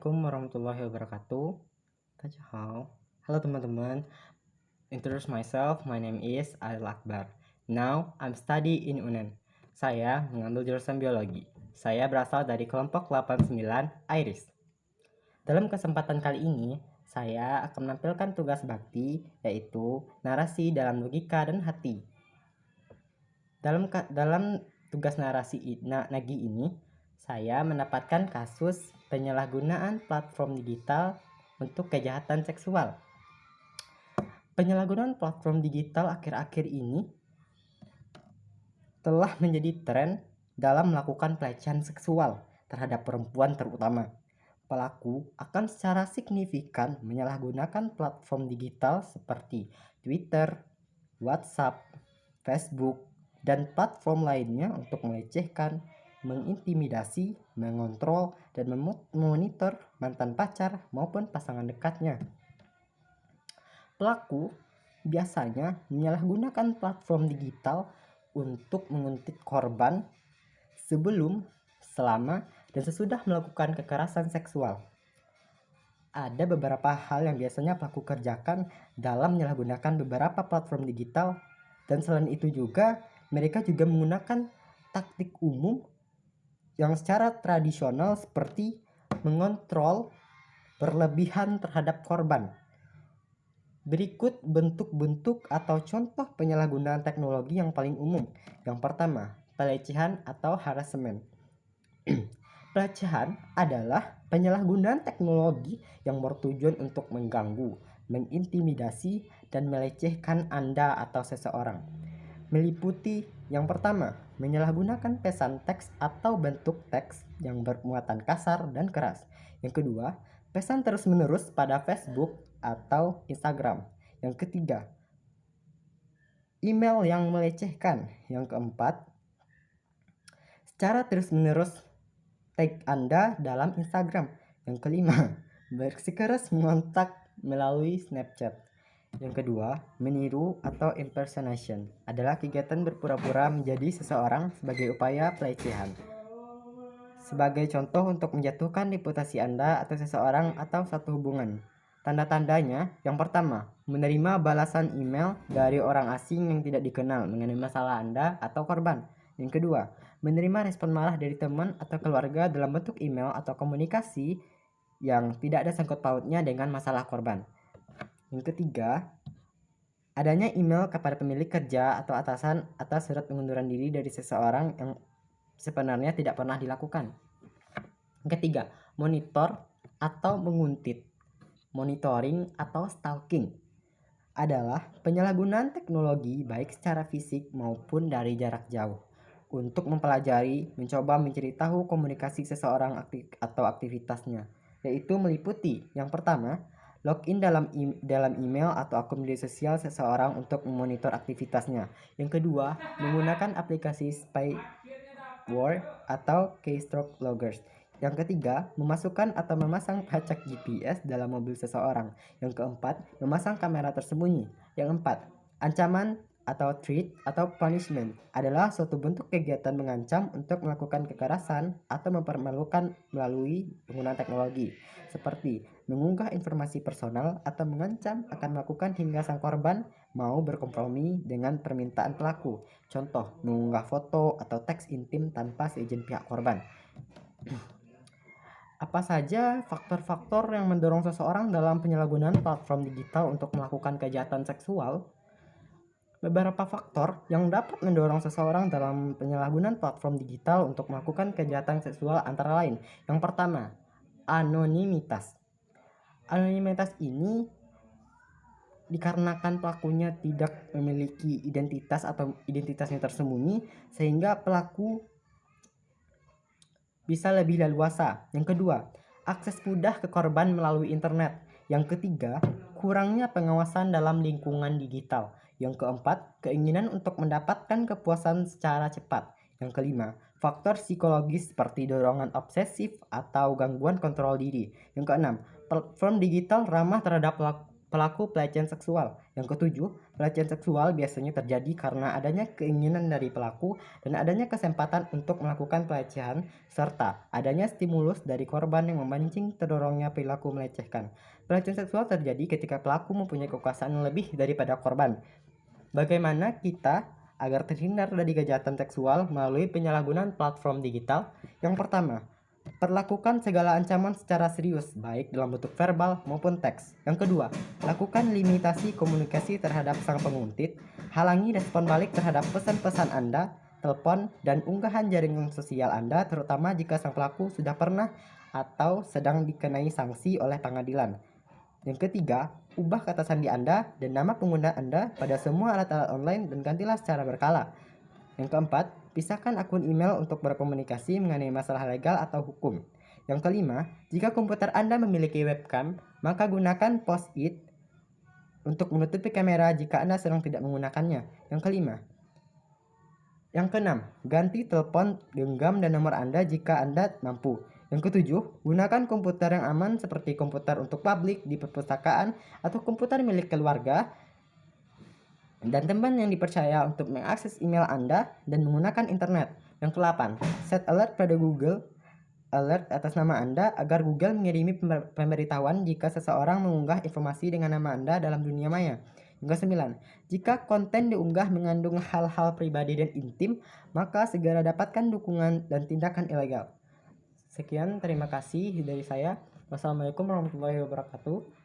Assalamualaikum warahmatullahi wabarakatuh. Tajahau. Halo teman-teman. Introduce myself. My name is Adil Akbar. Now I'm study in UNEN. Saya mengambil jurusan biologi. Saya berasal dari kelompok 89 Iris. Dalam kesempatan kali ini, saya akan menampilkan tugas bakti, yaitu narasi dalam logika dan hati. Dalam tugas narasi Nagi ini, saya mendapatkan kasus penyalahgunaan platform digital untuk kejahatan seksual. Penyalahgunaan platform digital akhir-akhir ini telah menjadi tren dalam melakukan pelecehan seksual terhadap perempuan terutama. Pelaku akan secara signifikan menyalahgunakan platform digital seperti Twitter, WhatsApp, Facebook, dan platform lainnya untuk melecehkan, mengintimidasi, mengontrol, dan memonitor mantan pacar maupun pasangan dekatnya. Pelaku biasanya menyalahgunakan platform digital untuk menguntit korban sebelum, selama, dan sesudah melakukan kekerasan seksual. Ada beberapa hal yang biasanya pelaku kerjakan dalam menyalahgunakan beberapa platform digital, dan selain itu juga mereka juga menggunakan taktik umum yang secara tradisional seperti mengontrol berlebihan terhadap korban. Berikut bentuk-bentuk atau contoh penyalahgunaan teknologi yang paling umum. Yang pertama, pelecehan atau harassment. Pelecehan adalah penyalahgunaan teknologi yang bertujuan untuk mengganggu, mengintimidasi, dan melecehkan Anda atau seseorang. Meliputi yang pertama, menyalahgunakan pesan teks atau bentuk teks yang bermuatan kasar dan keras. Yang kedua, pesan terus-menerus pada Facebook atau Instagram. Yang ketiga, email yang melecehkan. Yang keempat, secara terus-menerus tag Anda dalam Instagram. Yang kelima, bersikeras mengontak melalui Snapchat. Yang kedua, meniru atau impersonation adalah kegiatan berpura-pura menjadi seseorang sebagai upaya pelecehan. Sebagai contoh untuk menjatuhkan reputasi Anda atau seseorang atau satu hubungan. Tanda-tandanya, yang pertama, menerima balasan email dari orang asing yang tidak dikenal mengenai masalah Anda atau korban. Yang kedua, menerima respon marah dari teman atau keluarga dalam bentuk email atau komunikasi yang tidak ada sangkut pautnya dengan masalah korban. Yang ketiga, adanya email kepada pemilik kerja atau atasan atas surat pengunduran diri dari seseorang yang sebenarnya tidak pernah dilakukan. Yang ketiga, monitor atau menguntit. Monitoring atau stalking adalah penyalahgunaan teknologi baik secara fisik maupun dari jarak jauh untuk mempelajari, mencoba mencari tahu komunikasi seseorang atau aktivitasnya, yaitu meliputi yang pertama, login dalam email atau akun media sosial seseorang untuk memonitor aktivitasnya. Yang kedua, menggunakan aplikasi spyware atau keystroke loggers. Yang ketiga, memasukkan atau memasang pelacak GPS dalam mobil seseorang. Yang keempat, memasang kamera tersembunyi. Yang empat, ancaman atau threat atau punishment adalah suatu bentuk kegiatan mengancam untuk melakukan kekerasan atau mempermalukan melalui penggunaan teknologi, seperti mengunggah informasi personal atau mengancam akan melakukan hingga sang korban mau berkompromi dengan permintaan pelaku. Contoh, mengunggah foto atau teks intim tanpa seizin pihak korban. Apa saja faktor-faktor yang mendorong seseorang dalam penyalahgunaan platform digital untuk melakukan kejahatan seksual? Beberapa faktor yang dapat mendorong seseorang dalam penyalahgunaan platform digital untuk melakukan kejahatan seksual antara lain. Yang pertama, anonimitas. Anonimitas ini dikarenakan pelakunya tidak memiliki identitas atau identitasnya tersembunyi, sehingga pelaku bisa lebih leluasa. Yang kedua, akses mudah ke korban melalui internet. Yang ketiga, kurangnya pengawasan dalam lingkungan digital. Yang keempat, keinginan untuk mendapatkan kepuasan secara cepat. Yang kelima, faktor psikologis seperti dorongan obsesif atau gangguan kontrol diri. Yang keenam, platform digital ramah terhadap pelaku pelecehan seksual. Yang ketujuh, pelecehan seksual biasanya terjadi karena adanya keinginan dari pelaku dan adanya kesempatan untuk melakukan pelecehan, serta adanya stimulus dari korban yang memancing terdorongnya perilaku melecehkan. Pelecehan seksual terjadi ketika pelaku mempunyai kekuasaan yang lebih daripada korban. Bagaimana kita agar terhindar dari kejahatan seksual melalui penyalahgunaan platform digital? Yang pertama, perlakukan segala ancaman secara serius, baik dalam bentuk verbal maupun teks. Yang kedua, lakukan limitasi komunikasi terhadap sang penguntit, halangi respon balik terhadap pesan-pesan Anda, telepon, dan unggahan jaringan sosial Anda, terutama jika sang pelaku sudah pernah atau sedang dikenai sanksi oleh pengadilan. Yang ketiga, ubah kata sandi Anda dan nama pengguna Anda pada semua alat-alat online dan gantilah secara berkala. Yang keempat, pisahkan akun email untuk berkomunikasi mengenai masalah legal atau hukum. Yang kelima, jika komputer Anda memiliki webcam, maka gunakan post-it untuk menutupi kamera jika Anda sedang tidak menggunakannya. Yang keenam, ganti telepon genggam dan nomor Anda jika Anda mampu. Yang ketujuh, gunakan komputer yang aman seperti komputer untuk publik di perpustakaan atau komputer milik keluarga dan teman yang dipercaya untuk mengakses email Anda dan menggunakan internet. Yang ke-8, set alert pada Google Alert atas nama Anda agar Google mengirimi pemberitahuan jika seseorang mengunggah informasi dengan nama Anda dalam dunia maya. Yang ke-9, jika konten diunggah mengandung hal-hal pribadi dan intim, maka segera dapatkan dukungan dan tindakan ilegal. Sekian, terima kasih dari saya. Wassalamualaikum warahmatullahi wabarakatuh.